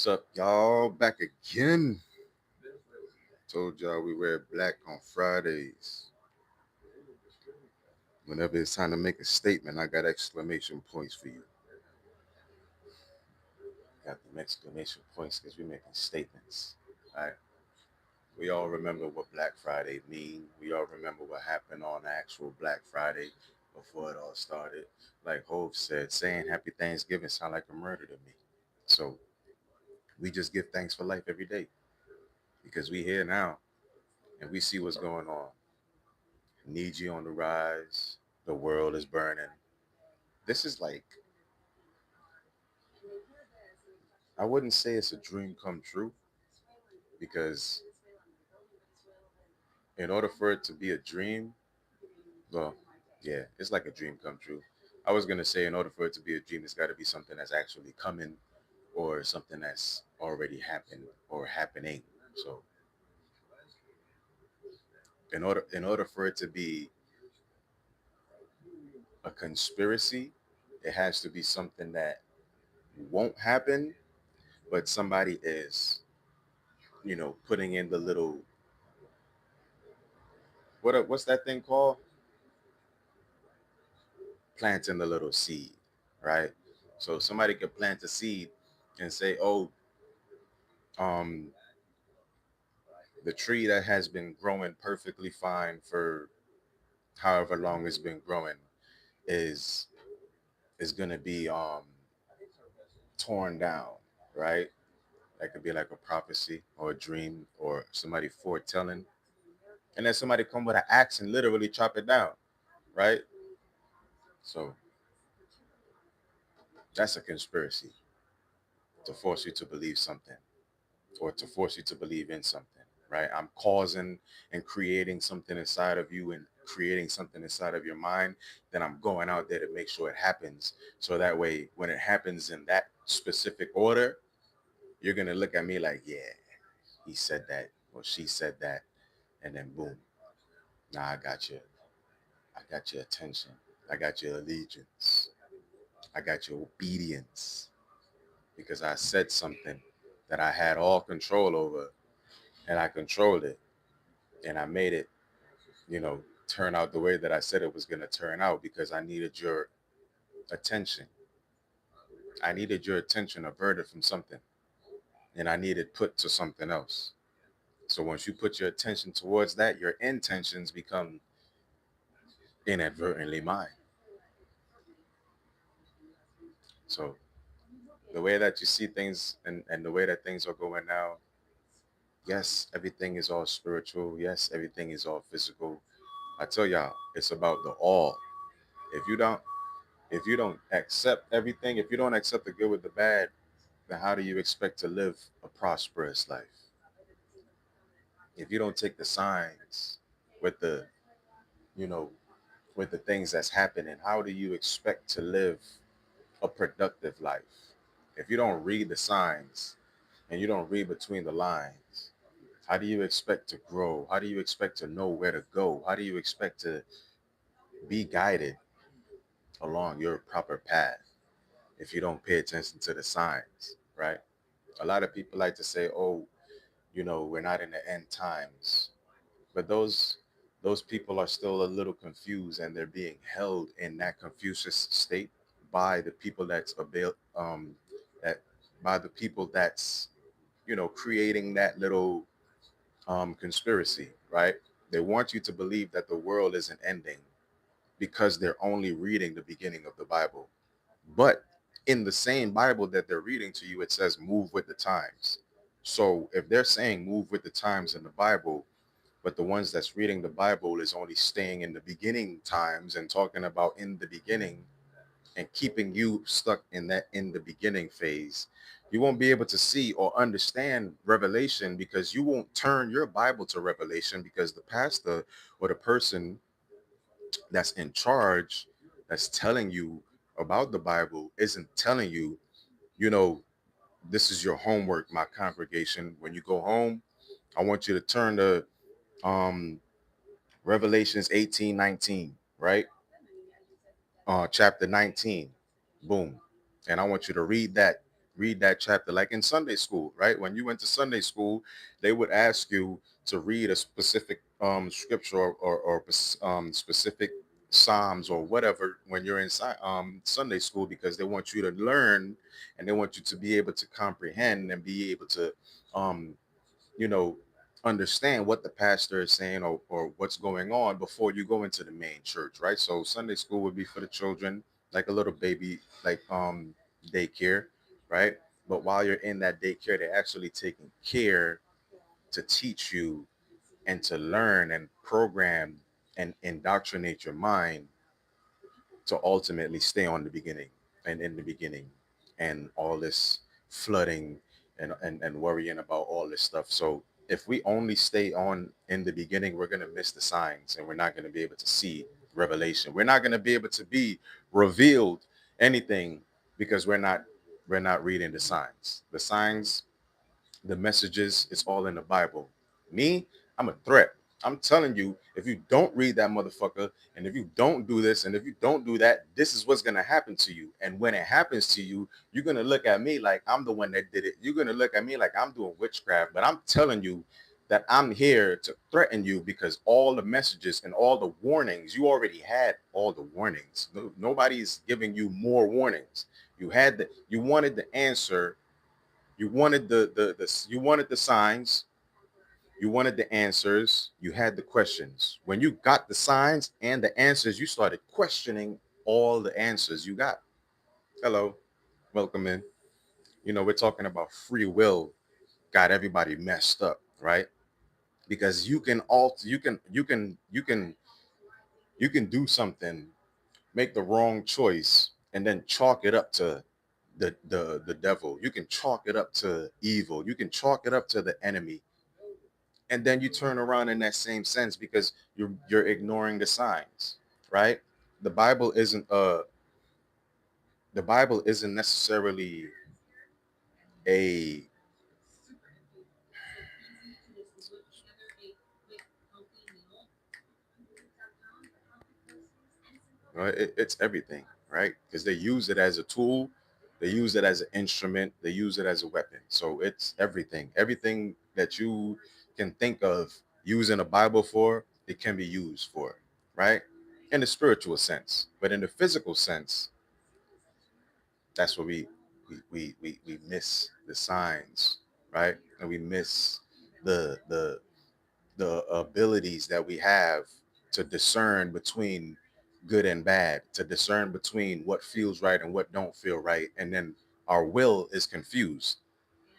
What's up, y'all? Back again. Told y'all we wear black on Fridays. Whenever it's time to make a statement, I got exclamation points for you. Got them exclamation points because we're making statements. All right. We all remember what Black Friday mean. We all remember what happened on actual Black Friday before it all started. Like Hove said, saying Happy Thanksgiving sound like a murder to me. So we just give thanks for life every day because we here now and we see what's going on. Need you on the rise. The world is burning. This is like, I wouldn't say it's a dream come true because in order for it to be a dream, well, yeah, it's like a dream come true. I was going to say, in order for it to be a dream, it's got to be something that's actually coming or something that's already happened or happening. So in order for it to be a conspiracy, it has to be something that won't happen, but somebody is, putting in the little what's that thing called? Planting the little seed, right? So somebody could plant a seed and say, "Oh, um, the tree that has been growing perfectly fine for however long it's been growing is gonna be torn down, right? That could be like a prophecy or a dream or somebody foretelling, and then somebody come with an axe and literally chop it down, right? So that's a conspiracy to force you to believe something or to force you to believe in something, right? I'm causing and creating something inside of you and creating something inside of your mind. Then I'm going out there to make sure it happens. So that way, when it happens in that specific order, you're going to look at me like, yeah, he said that or she said that. And then boom, now I got you. I got your attention. I got your allegiance. I got your obedience because I said something that I had all control over and I controlled it and I made it, you know, turn out the way that I said it was going to turn out because I needed your attention. I needed your attention averted from something and I needed put to something else. So once you put your attention towards that, your intentions become inadvertently mine. So the way that you see things and the way that things are going now, yes, everything is all spiritual. Yes, everything is all physical. I tell y'all, it's about the all. If you don't if you don't accept everything, if you don't accept the good with the bad, then how do you expect to live a prosperous life? If you don't take the signs with the, you know, with the things that's happening, how do you expect to live a productive life? If you don't read the signs and you don't read between the lines, how do you expect to grow? How do you expect to know where to go? How do you expect to be guided along your proper path if you don't pay attention to the signs, right? A lot of people like to say, "Oh, we're not in the end times," but those people are still a little confused, and they're being held in that Confucius state by the people that by the people that's creating that little conspiracy, right? They want you to believe that the world isn't ending because they're only reading the beginning of the Bible. But in the same Bible that they're reading to you, it says move with the times. So if they're saying move with the times in the Bible, but the ones that's reading the Bible is only staying in the beginning times and talking about in the beginning and keeping you stuck in that in the beginning phase, you won't be able to see or understand Revelation because you won't turn your Bible to Revelation because the pastor or the person that's in charge that's telling you about the Bible isn't telling you, you know, this is your homework, my congregation. When you go home, I want you to turn to um Revelations 18:19, right? Chapter 19. Boom. And I want you to read that read that chapter. Like in Sunday school, right? When you went to Sunday school, they would ask you to read a specific scripture or specific psalms or whatever when you're in Sunday school, because they want you to learn and they want you to be able to comprehend and be able to um, you know, understand what the pastor is saying or what's going on before you go into the main church, right? So Sunday school would be for the children, like a little baby, like daycare, right? But while you're in that daycare, they're actually taking care to teach you and to learn and program and indoctrinate your mind to ultimately stay on the beginning and in the beginning and all this flooding and worrying about all this stuff. So if we only stay on in the beginning, we're going to miss the signs and we're not going to be able to see revelation. We're not going to be able to be revealed anything because we're not reading the signs. The signs, the messages, it's all in the Bible. Me, I'm a threat. I'm telling you, if you don't read that motherfucker, and if you don't do this, and if you don't do that, this is what's gonna happen to you. And when it happens to you, you're gonna look at me like I'm the one that did it. You're gonna look at me like I'm doing witchcraft. But I'm telling you that I'm here to threaten you because all the messages and all the warnings, you already had all the warnings. Nobody's giving you more warnings. You wanted the answer, you wanted you wanted the signs, you wanted the answers, you had the questions. When you got the signs and the answers, you started questioning all the answers you got. Hello, welcome in. We're talking about free will got everybody messed up, right? Because you can do something, make the wrong choice, and then chalk it up to the devil. You can chalk it up to evil. You can chalk it up to the enemy, and then you turn around in that same sense because you're ignoring the signs, right? the bible isn't uh the Bible isn't necessarily a right. It's everything, right? Because they use it as a tool, they use it as an instrument, they use it as a weapon. So it's everything that you can think of using a Bible for, it can be used for, right? In the spiritual sense, but in the physical sense, that's where we miss the signs, right? And we miss the the the abilities that we have to discern between good and bad, to discern between what feels right and what don't feel right, and then our will is confused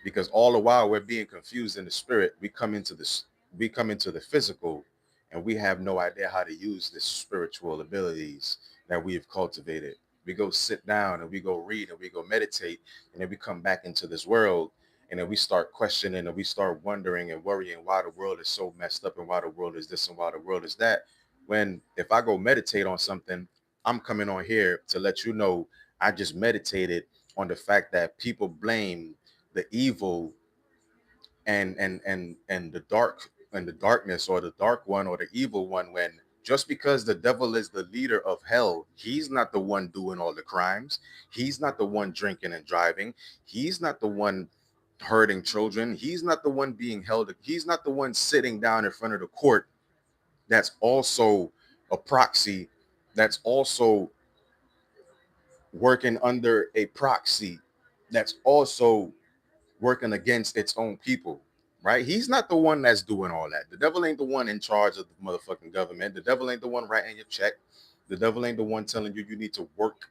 because all the while we're being confused in the spirit, we come into the physical, and we have no idea how to use the spiritual abilities that we've cultivated. We go sit down and we go read and we go meditate, and then we come back into this world, and then we start questioning and we start wondering and worrying why the world is so messed up and why the world is this and why the world is that. When if I go meditate on something, I'm coming on here to let you know I just meditated on the fact that people blame the evil and the dark and the darkness or the dark one or the evil one, when just because the devil is the leader of hell, he's not the one doing all the crimes. He's not the one drinking and driving. He's not the one hurting children. He's not the one being held. He's not the one sitting down in front of the court. That's also a proxy. That's also working under a proxy. That's also working against its own people, right? He's not the one that's doing all that. The devil ain't the one in charge of the motherfucking government. The devil ain't the one writing your check. The devil ain't the one telling you you need to work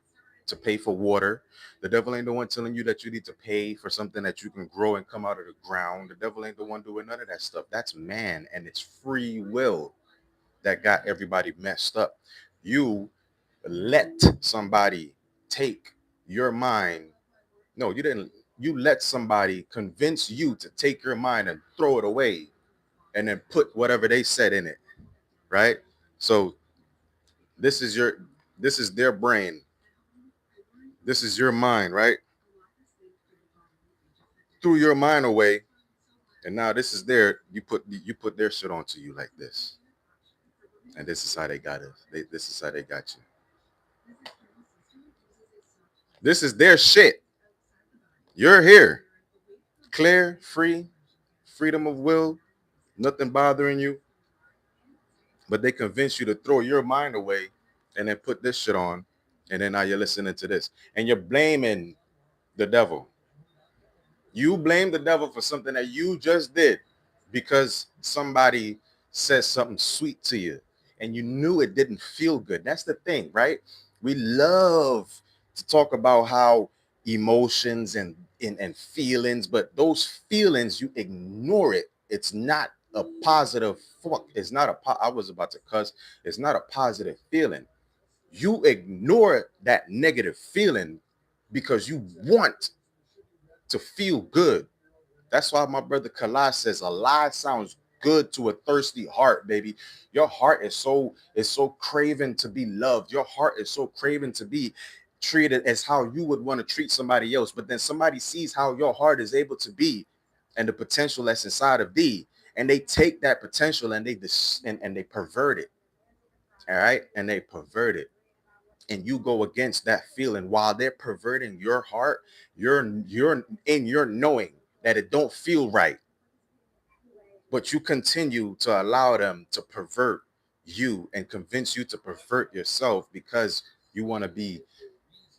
to pay for water. The devil ain't the one telling you that you need to pay for something that you can grow and come out of the ground. The devil ain't the one doing none of that stuff. That's man, and it's free will that got everybody messed up. You let somebody take your mind. No, you didn't. You let somebody convince you to take your mind and throw it away and then put whatever they said in it, right? So this is your this is their brain. This is your mind, right? Threw your mind away, and now this is their you put their shit onto you like this. And this is how they got us. This is how they got you. This is their shit. You're here, clear, free, freedom of will, nothing bothering you, but they convince you to throw your mind away and then put this shit on, and then now you're listening to this, and you're blaming the devil. You blame the devil for something that you just did because somebody says something sweet to you and you knew it didn't feel good. That's the thing, right? We love to talk about how emotions and feelings, but those feelings, you ignore it. It's not a positive fuck. It's not I was about to cuss. It's not a positive feeling. You ignore that negative feeling because you want to feel good. That's why my brother Kalash says a lie sounds good to a thirsty heart, baby. Your heart is so craving to be loved. Your heart is so craving to be treated as how you would want to treat somebody else. But then somebody sees how your heart is able to be and the potential that's inside of thee, and they take that potential and and they pervert it. All right, and they pervert it, and you go against that feeling while they're perverting your heart. You're in your knowing that it don't feel right, but you continue to allow them to pervert you and convince you to pervert yourself because you want to be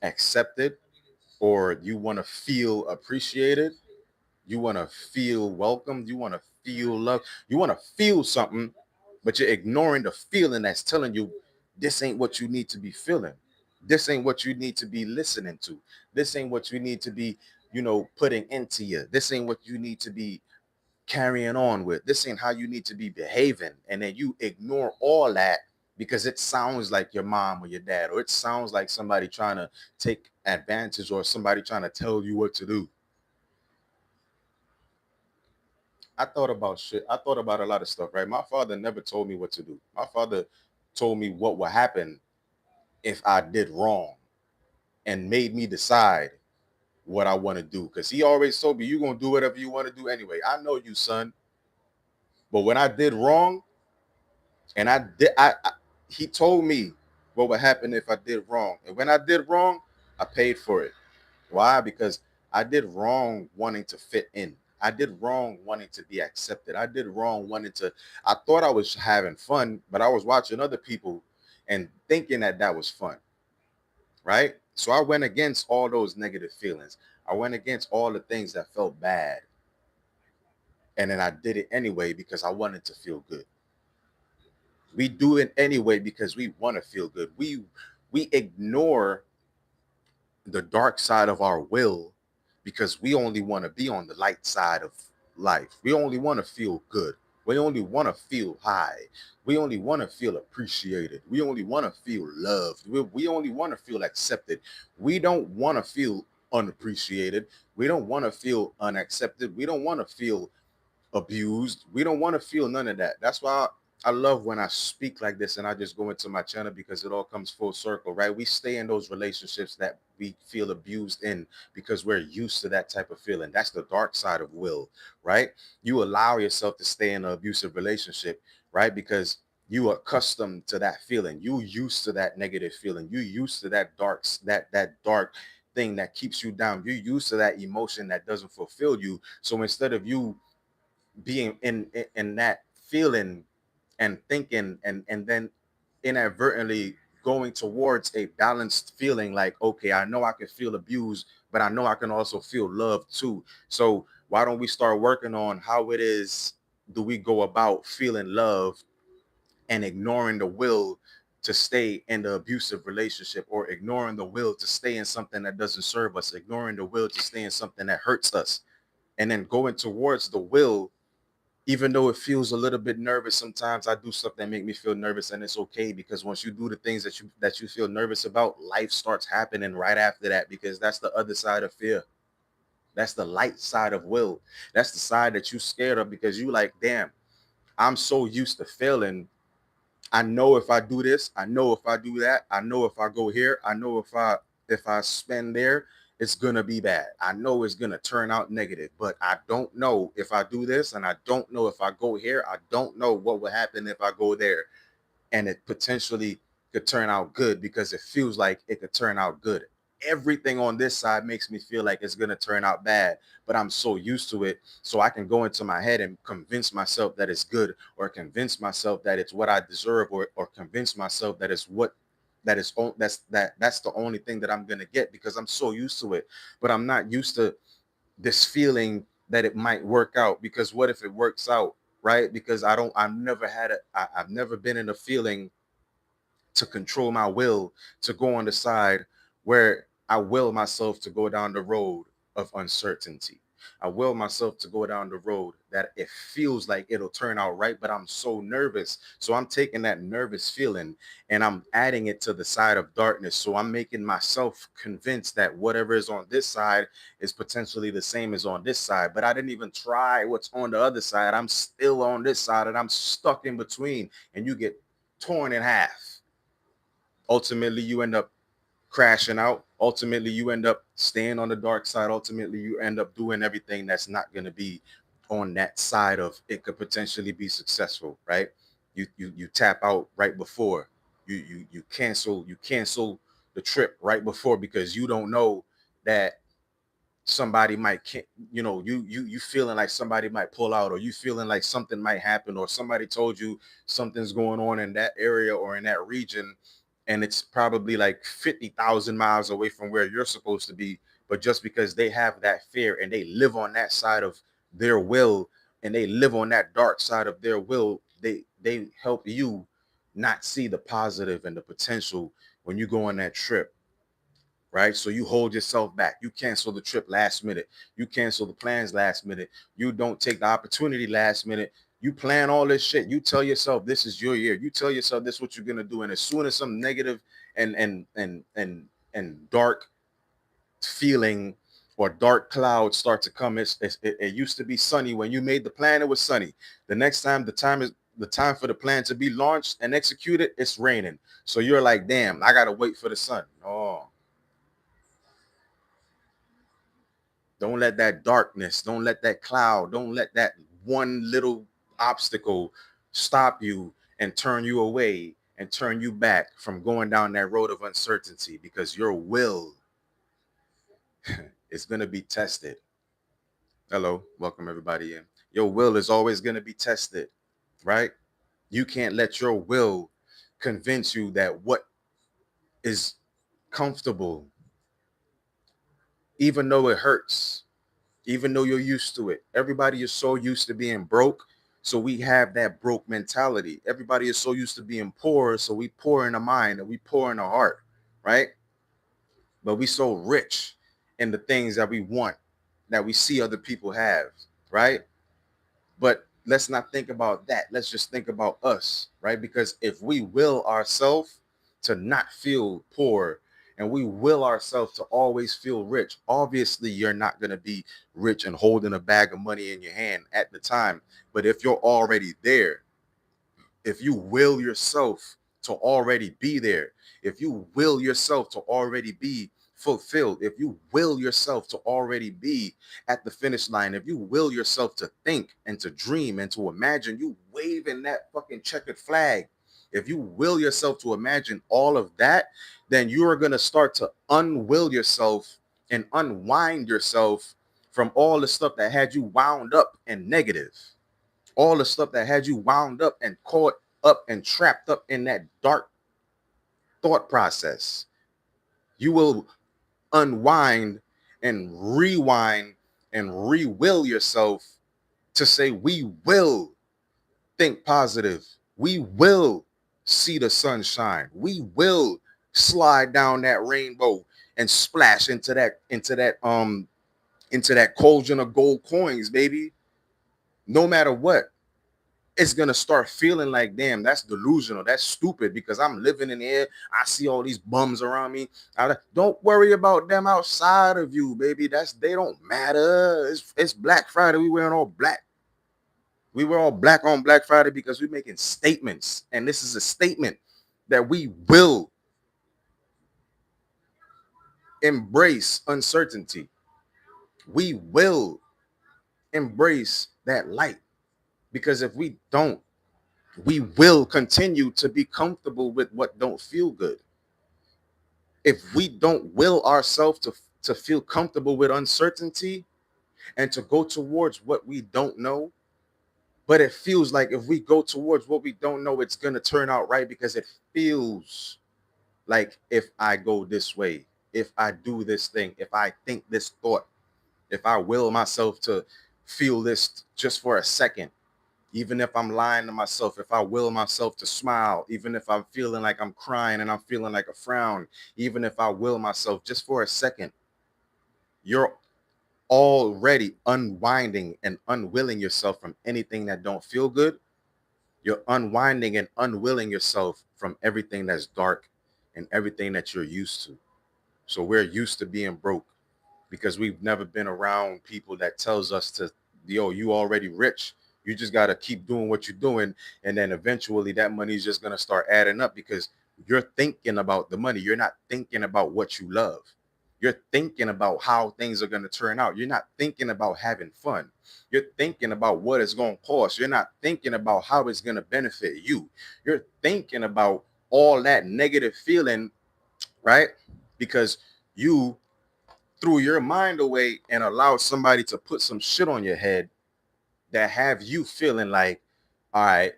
accepted, or you want to feel appreciated, you want to feel welcomed, you want to feel love, you want to feel something, but you're ignoring the feeling that's telling you this ain't what you need to be feeling, this ain't what you need to be listening to, this ain't what you need to be, putting into you, this ain't what you need to be carrying on with. This ain't how you need to be behaving. And then you ignore all that because it sounds like your mom or your dad, or it sounds like somebody trying to take advantage, or somebody trying to tell you what to do. I thought about shit. I thought about a lot of stuff, right? My father never told me what to do. My father told me what would happen if I did wrong and made me decide what I want to do. Because he always told me, you're going to do whatever you want to do anyway. I know you, son. But when I did wrong, and he told me what would happen if I did wrong. And when I did wrong, I paid for it. Why? Because I did wrong wanting to fit in. I did wrong wanting to be accepted. I did wrong wanting to. I thought I was having fun, but I was watching other people and thinking that that was fun, right? So I went against all those negative feelings. I went against all the things that felt bad. And then I did it anyway because I wanted to feel good. We do it anyway because we want to feel good. We ignore the dark side of our will because we only want to be on the light side of life. We only want to feel good. We only want to feel high. We only want to feel appreciated. We only want to feel loved. We only want to feel accepted. We don't want to feel unappreciated. We don't want to feel unaccepted. We don't want to feel abused. We don't want to feel none of that. That's why I love when I speak like this and I just go into my channel because it all comes full circle, right? We stay in those relationships that we feel abused in because we're used to that type of feeling. That's the dark side of will, right? You allow yourself to stay in an abusive relationship, right? Because you are accustomed to that feeling. You used to that negative feeling. You used to that dark thing that keeps you down. You're used to that emotion that doesn't fulfill you. So instead of you being in that feeling and thinking and then inadvertently going towards a balanced feeling, like, okay, I know I can feel abused, but I know I can also feel love too. So why don't we start working on how it is do we go about feeling love and ignoring the will to stay in the abusive relationship, or ignoring the will to stay in something that doesn't serve us, ignoring the will to stay in something that hurts us, and then going towards the will. Even though it feels a little bit nervous sometimes, I do stuff that make me feel nervous, and it's okay, because once you do the things that you feel nervous about, life starts happening right after that, because that's the other side of fear. That's the light side of will. That's the side that you scared of because you like, damn, I'm so used to failing. I know if I do this, I know if I do that, I know if I go here, I know if I spend there, it's gonna be bad. I know it's gonna turn out negative, but I don't know if I do this, and I don't know if I go here. I don't know what will happen if I go there, and it potentially could turn out good because it feels like it could turn out good. everything on this side makes me feel like it's going to turn out bad, but I'm so used to it. So I can go into my head and convince myself that it's good, or convince myself that it's what I deserve, or convince myself that it's what that's the only thing that I'm going to get, because I'm so used to it. But I'm not used to this feeling that it might work out, because what if it works out, right? Because I've never been in a feeling to control my will to go on the side where I will myself to go down the road of uncertainty. I will myself to go down the road that it feels like it'll turn out right, but I'm so nervous. So I'm taking that nervous feeling and I'm adding it to the side of darkness. So I'm making myself convinced that whatever is on this side is potentially the same as on this side. But I didn't even try what's on the other side. I'm still on this side and I'm stuck in between, and you get torn in half. Ultimately, you end up crashing out. Ultimately, you end up staying on the dark side. Ultimately, you end up doing everything that's not going to be on that side of it could potentially be successful, right? You tap out right before. You cancel the trip right before, because you don't know that somebody might you feeling like somebody might pull out, or you feeling like something might happen, or somebody told you something's going on in that area or in that region, and it's probably like 50,000 miles away from where you're supposed to be. But just because they have that fear and they live on that side of their will, and they live on that dark side of their will, they help you not see the positive and the potential when you go on that trip, right? So you hold yourself back. You cancel the trip last minute. You cancel the plans last minute. You don't take the opportunity last minute. You plan all this shit. You tell yourself this is your year. You tell yourself this is what you're gonna do. And as soon as some negative and dark feeling or dark clouds start to come, it used to be sunny when you made the plan. It was sunny. The next time, the time for the plan to be launched and executed, it's raining. So you're like, damn, I gotta wait for the sun. Oh, don't let that darkness, don't let that cloud, don't let that one little obstacle stop you and turn you away and turn you back from going down that road of uncertainty, because your will is going to be tested. Hello, welcome everybody in. Your will is always going to be tested, right? You can't let your will convince you that what is comfortable, even though it hurts, even though you're used to it. Everybody is so used to being broke. So we have that broke mentality. Everybody is so used to being poor. So we pour in the mind and we pour in the heart, right? But we so rich in the things that we want, that we see other people have, right? But let's not think about that. Let's just think about us, right? Because if we will ourselves to not feel poor, and we will ourselves to always feel rich, obviously you're not going to be rich and holding a bag of money in your hand at the time. But if you're already there, if you will yourself to already be there, if you will yourself to already be fulfilled, if you will yourself to already be at the finish line, if you will yourself to think and to dream and to imagine you waving that fucking checkered flag, if you will yourself to imagine all of that, then you are going to start to unwill yourself and unwind yourself from all the stuff that had you wound up and negative, all the stuff that had you wound up and caught up and trapped up in that dark thought process. You will unwind and rewind and re-will yourself to say, we will think positive. We will see the sunshine. We will slide down that rainbow and splash into that cauldron of gold coins, baby. No matter what, it's gonna start feeling like, damn, that's delusional, that's stupid, because I'm living in here, I see all these bums around me. Don't worry about them outside of you, baby. They don't matter. It's Black Friday. We were all black on Black Friday because we're making statements, and this is a statement that we will embrace uncertainty. We will embrace that light, because if we don't, we will continue to be comfortable with what don't feel good. If we don't will ourselves to feel comfortable with uncertainty and to go towards what we don't know, but it feels like if we go towards what we don't know, it's gonna turn out right because it feels like if I go this way, if I do this thing, if I think this thought, if I will myself to feel this just for a second, even if I'm lying to myself, if I will myself to smile, even if I'm feeling like I'm crying and I'm feeling like a frown, even if I will myself just for a second, you're already unwinding and unwilling yourself from anything that don't feel good. You're unwinding and unwilling yourself from everything that's dark and everything that you're used to. So we're used to being broke because we've never been around people that tells us to, yo, you already rich. You just got to keep doing what you're doing. And then eventually that money is just going to start adding up because you're thinking about the money. You're not thinking about what you love. You're thinking about how things are going to turn out. You're not thinking about having fun. You're thinking about what it's going to cost. You're not thinking about how it's going to benefit you. You're thinking about all that negative feeling, right? Because you threw your mind away and allowed somebody to put some shit on your head that have you feeling like, all right,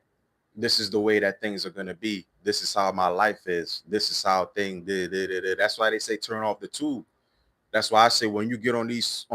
this is the way that things are going to be. This is how my life is. This is how things did. That's why they say turn off the tube. That's why I say when you get on these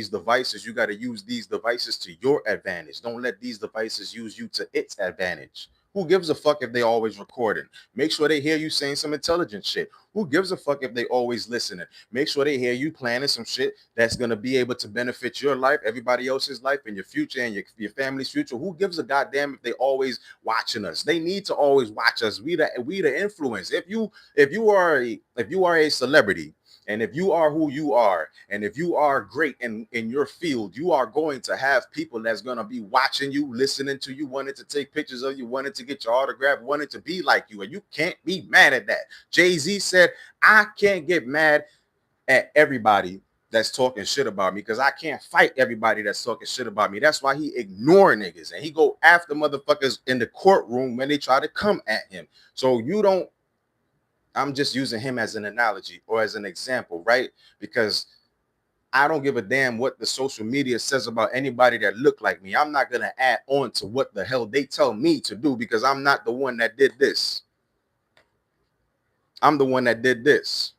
devices, you got to use these devices to your advantage. Don't let these devices use you to its advantage. Who gives a fuck if they always recording? Make sure they hear you saying some intelligent shit. Who gives a fuck if they always listening? Make sure they hear you planning some shit that's gonna be able to benefit your life, everybody else's life, and your future and your family's future. Who gives a goddamn if they always watching us? They need to always watch us. We the influence. If you are a celebrity, and if you are who you are, and if you are great in your field, you are going to have people that's going to be watching you, listening to you, wanting to take pictures of you, wanting to get your autograph, wanting to be like you. And you can't be mad at that. Jay-Z said, I can't get mad at everybody that's talking shit about me because I can't fight everybody that's talking shit about me. That's why he ignore niggas and he go after motherfuckers in the courtroom when they try to come at him. So you don't, I'm just using him as an analogy or as an example, right? Because I don't give a damn what the social media says about anybody that look like me. I'm not going to add on to what the hell they tell me to do because I'm not the one that did this. I'm the one that did this,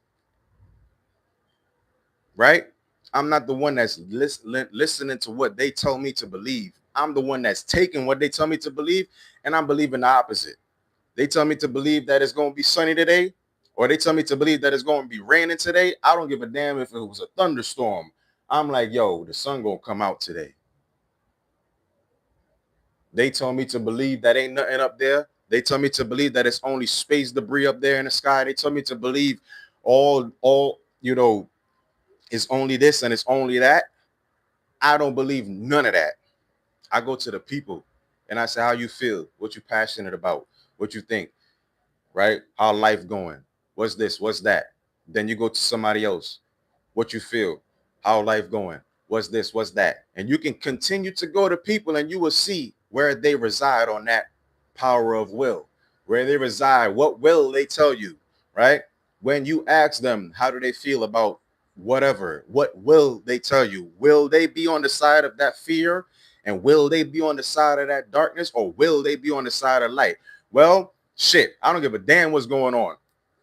right? I'm not the one that's listening to what they tell me to believe. I'm the one that's taking what they tell me to believe, and I'm believing the opposite. They tell me to believe that it's going to be sunny today, or they tell me to believe that it's going to be raining today. I don't give a damn if it was a thunderstorm. I'm like, yo, the sun going to come out today. They told me to believe that ain't nothing up there. They tell me to believe that it's only space debris up there in the sky. They tell me to believe all it's only this and it's only that. I don't believe none of that. I go to the people and I say, how you feel? What you passionate about? What you think? Right? How life going? What's this? What's that? Then you go to somebody else. What you feel? How life going? What's this? What's that? And you can continue to go to people and you will see where they reside on that power of will, where they reside. What will they tell you? Right? When you ask them, how do they feel about whatever? What will they tell you? Will they be on the side of that fear? And will they be on the side of that darkness? Or will they be on the side of light? Well, shit, I don't give a damn what's going on.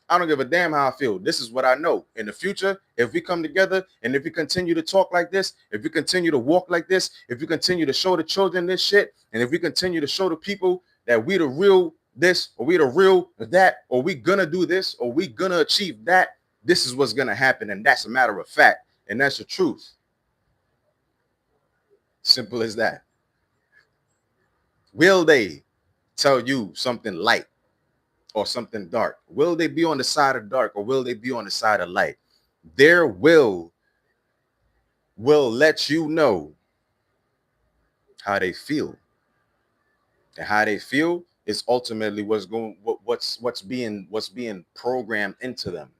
I don't give a damn how I feel. This is what I know. In the future, if we come together and if we continue to talk like this, if we continue to walk like this, if we continue to show the children this shit, and if we continue to show the people that we the real this, or we the real that, or we gonna do this, or we gonna achieve that, this is what's gonna happen. And that's a matter of fact. And that's the truth. Simple as that. Will they tell you something light or something dark? Will they be on the side of dark or will they be on the side of light? Their will let you know how they feel. And how they feel is ultimately what's being programmed into them.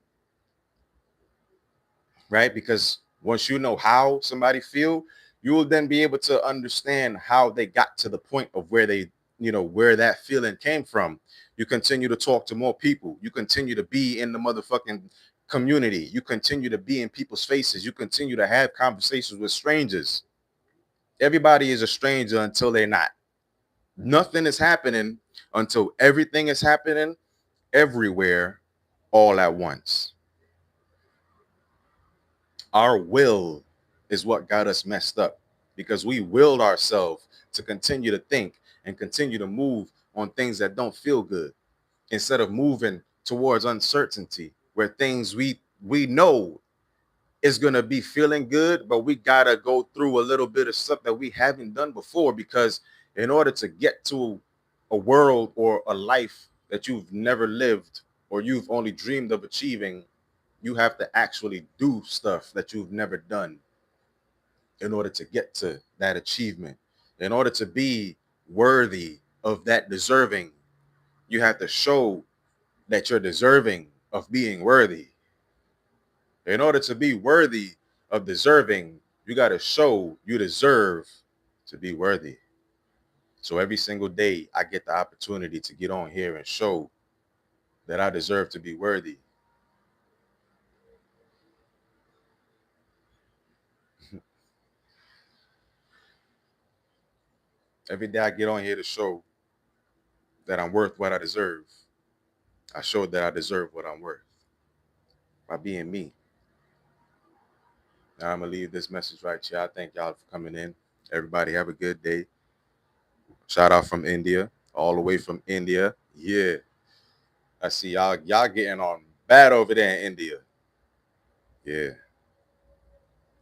Right? Because once you know how somebody feel, you will then be able to understand how they got to the point of where they, where that feeling came from. You continue to talk to more people. You continue to be in the motherfucking community. You continue to be in people's faces. You continue to have conversations with strangers. Everybody is a stranger until they're not. Nothing is happening until everything is happening everywhere all at once. Our will is what got us messed up because we willed ourselves to continue to think and continue to move on things that don't feel good instead of moving towards uncertainty where things we know is going to be feeling good, but we got to go through a little bit of stuff that we haven't done before, because in order to get to a world or a life that you've never lived or you've only dreamed of achieving, you have to actually do stuff that you've never done in order to get to that achievement. In order to be worthy of that deserving, you have to show that you're deserving of being worthy. In order to be worthy of deserving, you got to show you deserve to be worthy. So every single day, I get the opportunity to get on here and show that I deserve to be worthy. Every day I get on here to show that I'm worth what I deserve. I showed that I deserve what I'm worth by being me. Now I'm going to leave this message right here. I thank y'all for coming in. Everybody have a good day. Shout out from India, all the way from India. Yeah. I see y'all getting on bad over there in India. Yeah.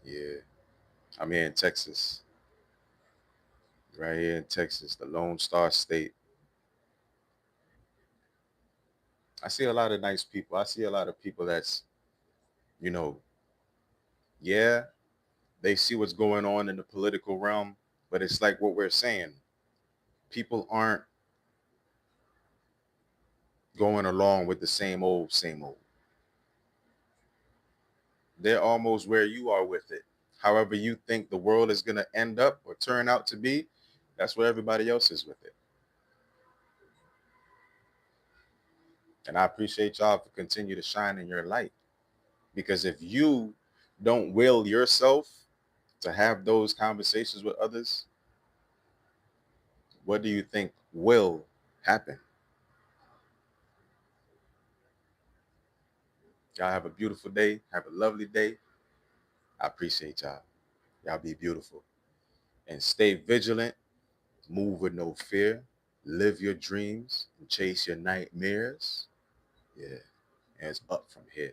Yeah. I'm here in Texas. Right here in Texas, the Lone Star State. I see a lot of nice people. I see a lot of people that's, you know, yeah, they see what's going on in the political realm, but it's like what we're saying. People aren't going along with the same old, same old. They're almost where you are with it. However you think the world is going to end up or turn out to be, that's where everybody else is with it. And I appreciate y'all for continue to shine in your light. Because if you don't will yourself to have those conversations with others, what do you think will happen? Y'all have a beautiful day. Have a lovely day. I appreciate y'all. Y'all be beautiful. And stay vigilant. Move with no fear. Live your dreams and chase your nightmares. Yeah. And it's up from here.